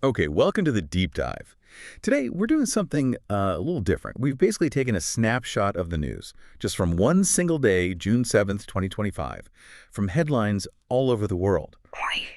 Okay, welcome to the deep dive. Today, we're doing something a little different. We've basically taken a snapshot of the news, just from one single day, June 7th, 2025, from headlines all over the world.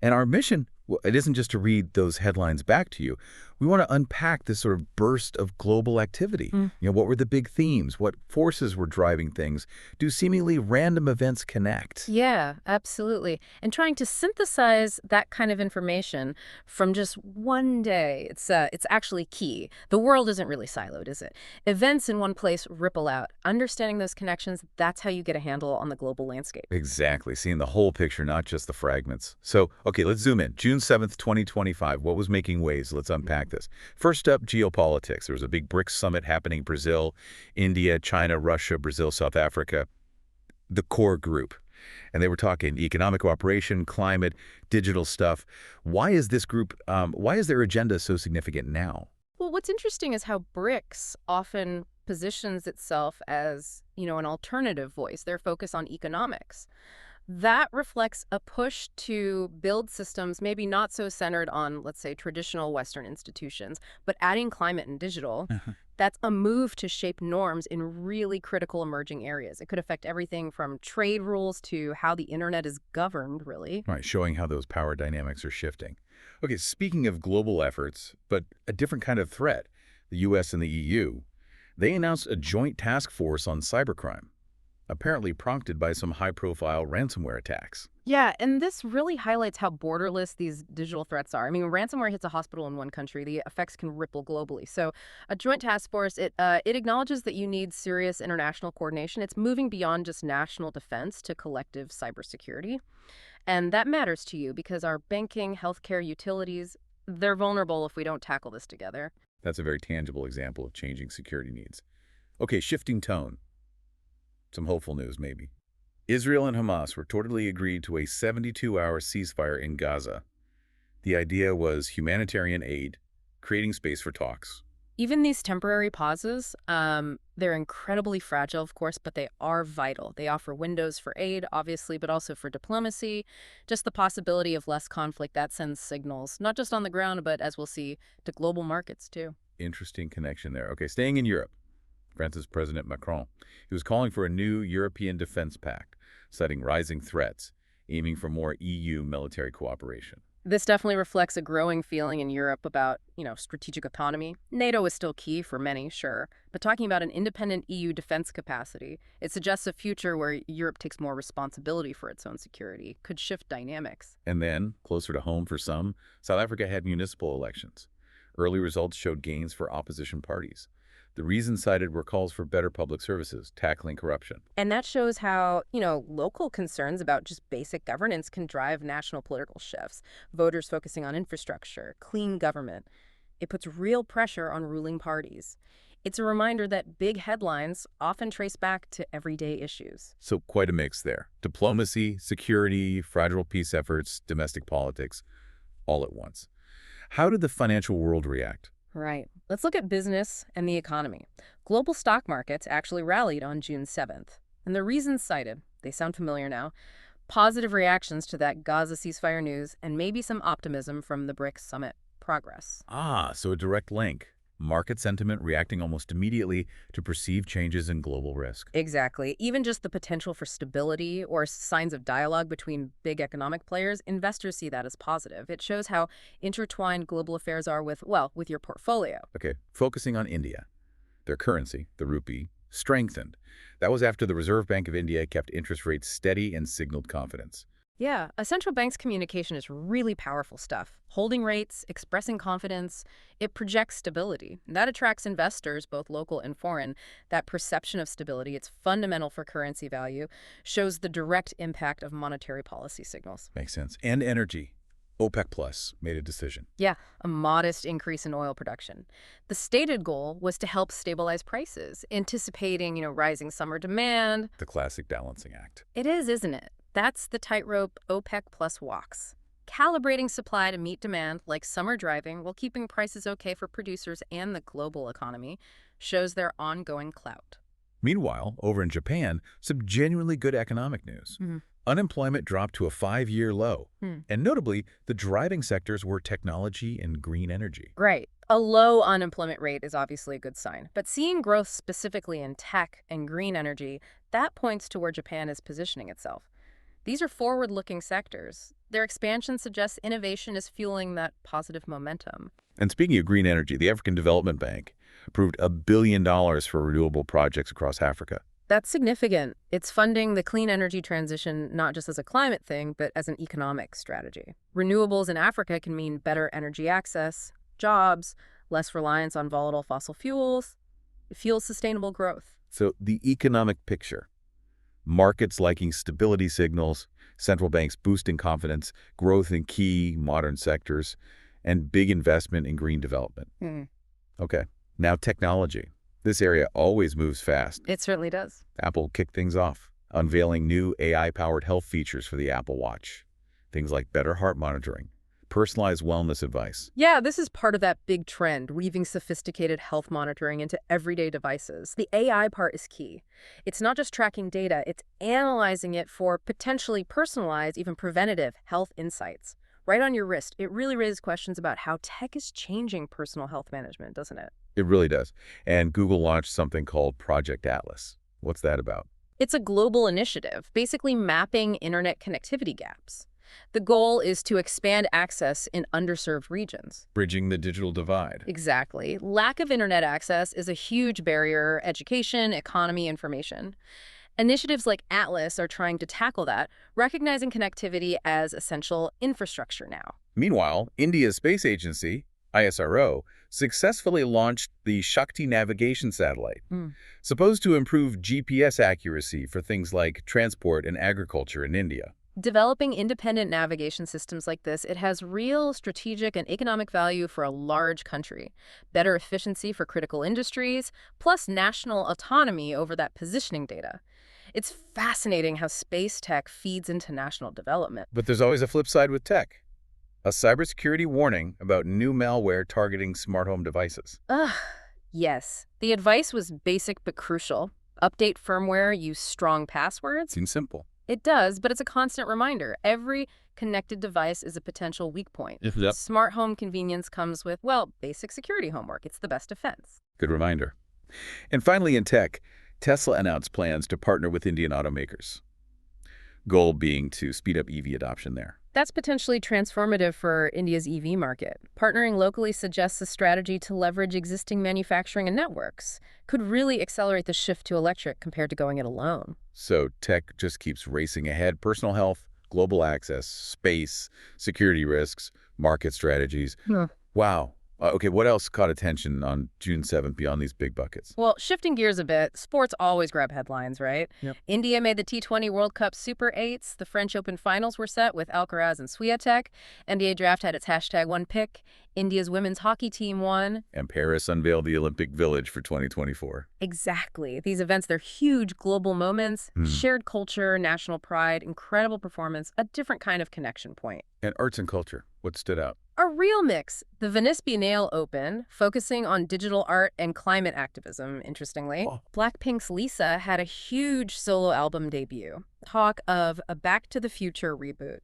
And our mission, well, it isn't just to read those headlines back to you. We want to unpack this sort of burst of global activity. What were the big themes? What forces were driving things? Do seemingly random events connect? Yeah, absolutely. And trying to synthesize that kind of information from just one day, it's actually key. The world isn't really siloed, is it? Events in one place ripple out. Understanding those connections, that's how you get a handle on the global landscape. Exactly, seeing the whole picture, not just the fragments. So, okay, let's zoom in. June 7th, 2025, what was making waves? Let's unpack this. First up, geopolitics. There was a big BRICS Summit happening, Brazil, India, China, Russia, Brazil, South Africa, the core group. And they were talking economic cooperation, climate, digital stuff. Why is this group, why is their agenda so significant now? Well, what's interesting is how BRICS often positions itself as, an alternative voice, their focus on economics. That reflects a push to build systems maybe not so centered on, let's say, traditional Western institutions, but adding climate and digital. That's a move to shape norms in really critical emerging areas. It could affect everything from trade rules to how the internet is governed, really. Right, showing how those power dynamics are shifting. Okay, speaking of global efforts, but a different kind of threat, the U.S. and the EU, they announced a joint task force on cybercrime, apparently prompted by some high-profile ransomware attacks. Yeah, and this really highlights how borderless these digital threats are. I mean, when ransomware hits a hospital in one country, the effects can ripple globally. So, a joint task force, it acknowledges that you need serious international coordination. It's moving beyond just national defense to collective cybersecurity. And that matters to you because our banking, healthcare, utilities, they're vulnerable if we don't tackle this together. That's a very tangible example of changing security needs. Okay, shifting tone. Some hopeful news, maybe. Israel and Hamas reportedly agreed to a 72-hour ceasefire in Gaza. The idea was humanitarian aid, creating space for talks. Even these temporary pauses, they're incredibly fragile, of course, but they are vital. They offer windows for aid, obviously, but also for diplomacy. Just the possibility of less conflict, that sends signals, not just on the ground, but as we'll see, to global markets, too. Interesting connection there. Okay, staying in Europe. France's President Macron. He was calling for a new European defense pact, citing rising threats, aiming for more EU military cooperation. This definitely reflects a growing feeling in Europe about, strategic autonomy. NATO is still key for many, sure, but talking about an independent EU defense capacity, it suggests a future where Europe takes more responsibility for its own security, could shift dynamics. And then, closer to home for some, South Africa had municipal elections. Early results showed gains for opposition parties. The reasons cited were calls for better public services, tackling corruption. And that shows how, local concerns about just basic governance can drive national political shifts. Voters focusing on infrastructure, clean government. It puts real pressure on ruling parties. It's a reminder that big headlines often trace back to everyday issues. So quite a mix there. Diplomacy, security, fragile peace efforts, domestic politics, all at once. How did the financial world react? Right. Let's look at business and the economy. Global stock markets actually rallied on June 7th. And the reasons cited, they sound familiar now. Positive reactions to that Gaza ceasefire news and maybe some optimism from the BRICS Summit progress. Ah, so a direct link. Market sentiment reacting almost immediately to perceived changes in global risk. Exactly. Even just the potential for stability or signs of dialogue between big economic players, investors see that as positive. It shows how intertwined global affairs are with your portfolio. Okay, focusing on India. Their currency, the rupee, strengthened. That was after the Reserve Bank of India kept interest rates steady and signaled confidence. Yeah, a central bank's communication is really powerful stuff. Holding rates, expressing confidence, it projects stability. That attracts investors, both local and foreign. That perception of stability, it's fundamental for currency value, shows the direct impact of monetary policy signals. Makes sense. And energy. OPEC Plus made a decision. Yeah, a modest increase in oil production. The stated goal was to help stabilize prices, anticipating, rising summer demand. The classic balancing act. It is, isn't it? That's the tightrope OPEC Plus walks. Calibrating supply to meet demand, like summer driving, while keeping prices okay for producers and the global economy, shows their ongoing clout. Meanwhile, over in Japan, some genuinely good economic news. Unemployment dropped to a 5-year low. Hmm. And notably, the driving sectors were technology and green energy. Right. A low unemployment rate is obviously a good sign. But seeing growth specifically in tech and green energy, that points to where Japan is positioning itself. These are forward-looking sectors. Their expansion suggests innovation is fueling that positive momentum. And speaking of green energy, the African Development Bank approved $1 billion for renewable projects across Africa. That's significant. It's funding the clean energy transition not just as a climate thing, but as an economic strategy. Renewables in Africa can mean better energy access, jobs, less reliance on volatile fossil fuels. It fuels sustainable growth. So the economic picture: markets liking stability signals, central banks boosting confidence, growth in key modern sectors, and big investment in green development. Okay, now technology. This area always moves fast. It certainly does. Apple kicked things off, unveiling new AI-powered health features for the Apple Watch. Things like better heart monitoring, personalized wellness advice. Yeah, this is part of that big trend, weaving sophisticated health monitoring into everyday devices. The AI part is key. It's not just tracking data, it's analyzing it for potentially personalized, even preventative health insights. Right on your wrist. It really raises questions about how tech is changing personal health management, doesn't it? It really does. And Google launched something called Project Atlas. What's that about? It's a global initiative, basically mapping internet connectivity gaps. The goal is to expand access in underserved regions. Bridging the digital divide. Exactly. Lack of internet access is a huge barrier: education, economy, information. Initiatives like Atlas are trying to tackle that, recognizing connectivity as essential infrastructure now. Meanwhile, India's space agency, ISRO, successfully launched the Shakti navigation satellite, supposed to improve GPS accuracy for things like transport and agriculture in India. Developing independent navigation systems like this, it has real strategic and economic value for a large country. Better efficiency for critical industries, plus national autonomy over that positioning data. It's fascinating how space tech feeds into national development. But there's always a flip side with tech. A cybersecurity warning about new malware targeting smart home devices. Yes. The advice was basic but crucial. Update firmware, use strong passwords. Seems simple. It does, but it's a constant reminder. Every connected device is a potential weak point. Yep. Smart home convenience comes with, well, basic security homework. It's the best defense. Good reminder. And finally, in tech, Tesla announced plans to partner with Indian automakers. Goal being to speed up EV adoption there. That's potentially transformative for India's EV market. Partnering locally suggests a strategy to leverage existing manufacturing and networks. Could really accelerate the shift to electric compared to going it alone. So tech just keeps racing ahead. Personal health, global access, space, security risks, market strategies. Wow. Okay, what else caught attention on June 7th beyond these big buckets? Well, shifting gears a bit, sports always grab headlines, right? Yep. India made the T20 World Cup Super 8s. The French Open finals were set with Alcaraz and Swiatek. NBA Draft had its #1pick. India's women's hockey team won. And Paris unveiled the Olympic Village for 2024. Exactly. These events, they're huge global moments, shared culture, national pride, incredible performance, a different kind of connection point. And arts and culture, what stood out? A real mix. The Venice Biennale Open, focusing on digital art and climate activism, interestingly. Oh. Blackpink's Lisa had a huge solo album debut. Talk of a Back to the Future reboot.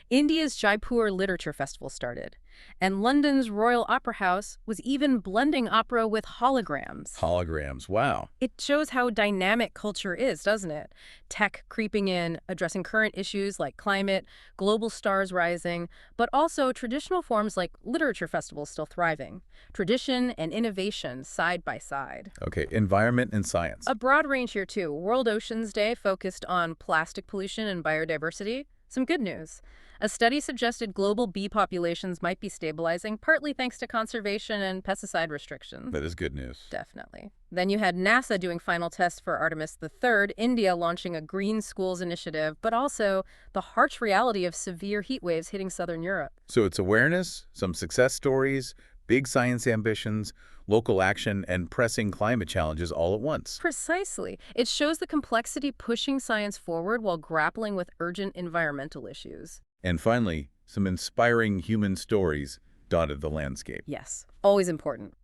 India's Jaipur Literature Festival started. And London's Royal Opera House was even blending opera with holograms. Holograms, wow. It shows how dynamic culture is, doesn't it? Tech creeping in, addressing current issues like climate, global stars rising, but also traditional forms like literature festivals still thriving. Tradition and innovation side by side. Okay, environment and science. A broad range here too. World Oceans Day focused on plastic pollution and biodiversity. Some good news. A study suggested global bee populations might be stabilizing, partly thanks to conservation and pesticide restrictions. That is good news. Definitely. Then you had NASA doing final tests for Artemis III, India launching a green schools initiative, but also the harsh reality of severe heat waves hitting southern Europe. So it's awareness, some success stories, big science ambitions, local action, and pressing climate challenges all at once. Precisely. It shows the complexity pushing science forward while grappling with urgent environmental issues. And finally, some inspiring human stories dotted the landscape. Yes, always important.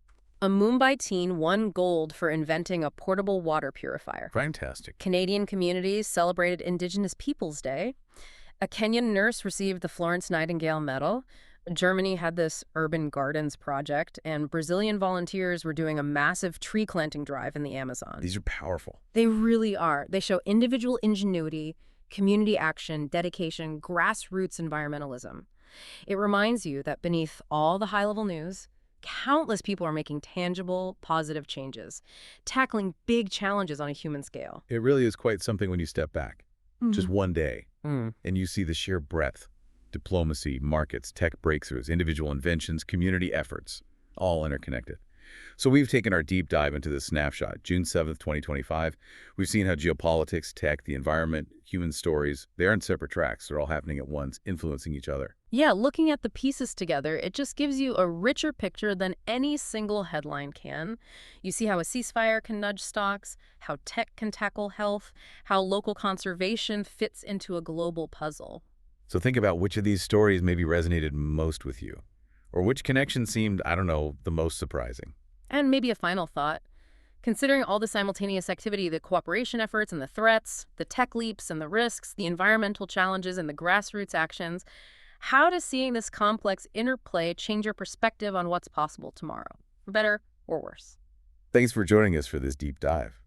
A Mumbai teen won gold for inventing a portable water purifier. Fantastic. Canadian communities celebrated Indigenous Peoples Day. A Kenyan nurse received the Florence Nightingale Medal. Germany had this urban gardens project, and Brazilian volunteers were doing a massive tree planting drive in the Amazon. These are powerful. They really are. They show individual ingenuity, community action, dedication, grassroots environmentalism. It reminds you that beneath all the high-level news, countless people are making tangible, positive changes, tackling big challenges on a human scale. It really is quite something when you step back. Just one day, Mm. and you see the sheer breadth. Diplomacy, markets, tech breakthroughs, individual inventions, community efforts, all interconnected. So we've taken our deep dive into this snapshot, June 7th, 2025. We've seen how geopolitics, tech, the environment, human stories, they aren't separate tracks. They're all happening at once, influencing each other. Yeah, looking at the pieces together, it just gives you a richer picture than any single headline can. You see how a ceasefire can nudge stocks, how tech can tackle health, how local conservation fits into a global puzzle. So think about which of these stories maybe resonated most with you, or which connection seemed, I don't know, the most surprising. And maybe a final thought. Considering all the simultaneous activity, the cooperation efforts and the threats, the tech leaps and the risks, the environmental challenges and the grassroots actions, how does seeing this complex interplay change your perspective on what's possible tomorrow, for better or worse? Thanks for joining us for this deep dive.